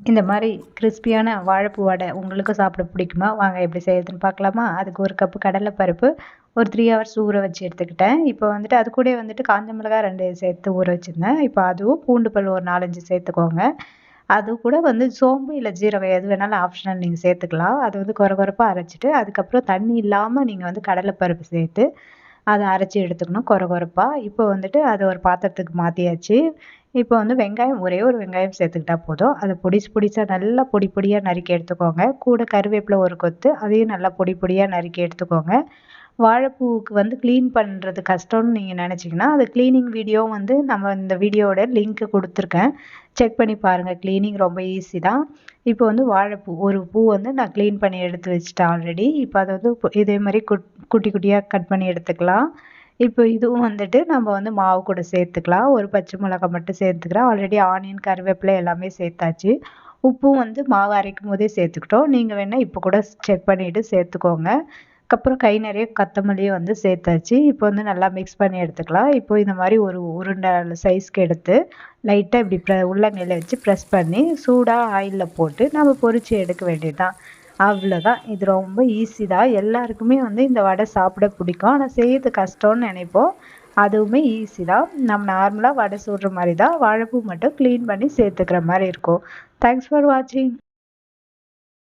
இந்த மாதிரி கிறிஸ்பியான வாழைப்பூ வடை உங்களுக்கு சாப்பிட பிடிக்குமா? வாங்க எப்படி செய்யறதுன்னு பார்க்கலாமா? அதுக்கு 1 கப்பு கடலைப்பருப்பு ஒரு 3 ஹவர்ஸ் ஊற வச்சு எடுத்துக்கிட்டேன். இப்போ வந்துட்டு அது கூடயே வந்துட்டு காஞ்ச மிளகாய் 2 சேர்த்து ஊற வச்சிருந்தேன். இப்போ அதுவும் பூண்டு பல் ஒரு 4, 5 சேர்த்துக்கோங்க. அது கூட வந்து சோம்பு இல்ல ஜீரகம் எது வேணாலும் ஆப்ஷனல் நீங்க சேர்த்துக்கலாம். அது வந்து கொர கொரப்பா அரைச்சுட்டு, அதுக்கப்புறம் தண்ணி இல்லாம நீங்க வந்து கடலைப்பருப்பு சேர்த்து அத அரைச்சு எடுத்துக்கணும் கொர கொரப்பா. இப்போ வந்துட்டு அத ஒரு பாத்திரத்துக்கு மாத்தியாச்சு. இப்போ வந்து வெங்காயம் ஒரே ஒரு வெங்காயம் சேர்த்துக்கிட்டா போதும். அத பொடிசு பொடிசா நல்லா பொடி பொடியா நறுக்கி எடுத்துக்கோங்க. கூட கருவேப்பிலை ஒரு கொத்து, அதையும் நல்லா பொடி பொடியா நறுக்கி எடுத்துக்கோங்க. வாழைப்பூவுக்கு வந்து கிளீன் பண்றது கஷ்டம்னு நீங்க நினைச்சீங்கன்னா, அது கிளீனிங் வீடியோ வந்து நம்ம இந்த வீடியோவோட லிங்க் குடுத்துருக்கேன். செக் பண்ணி பாருங்க. கிளீனிங் ரொம்ப ஈஸி தான். இப்போ வந்து வாழைப்பூ ஒரு பூ வந்து நான் கிளீன் பண்ணி எடுத்து வச்சுட்டேன் ஆல்ரெடி. இப்போ அத வந்து இதே மாரி குட்டி குட்டியா கட் பண்ணி எடுத்துக்கலாம். இப்போ இதுவும் வந்துட்டு நம்ம வந்து மாவு கூட சேர்த்துக்கலாம். ஒரு பச்சை மிளகாய் மட்டும் சேர்த்துக்கிறேன். ஆல்ரெடி ஆனியன், கருவேப்பிலை எல்லாமே சேர்த்தாச்சு. உப்பும் வந்து மாவு அரைக்கும்போதே சேர்த்துக்கிட்டோம். நீங்க வேணா இப்போ கூட செக் பண்ணிட்டு சேர்த்துக்கோங்க. அதுக்கப்புறம் கை நிறைய கொத்தமல்லியும் வந்து சேர்த்தாச்சு. இப்போ வந்து நல்லா மிக்ஸ் பண்ணி எடுத்துக்கலாம். இப்போ இந்த மாரி ஒரு உருண்டை சைஸ்க்கு எடுத்து லைட்டா இப்படி உள்ளங்கையில வச்சு ப்ரெஸ் பண்ணி சூடா ஆயில்ல போட்டு நம்ம பொரிச்சு எடுக்க வேண்டியது தான். அவ்வளோதான். இது ரொம்ப ஈஸி தான். எல்லாருக்குமே வந்து இந்த வடை சாப்பிட பிடிக்கும். ஆனா செய்யறது கஷ்டம்னு நினைப்போம். அதுவுமே ஈஸி தான். நம்ம நார்மலா வடை சுடுற மாரி தான். வாழைப்பூ மட்டும் கிளீன் பண்ணி சேர்த்துக்கிற மாரி இருக்கும். தேங்க்ஸ் ஃபார் வாட்சிங்.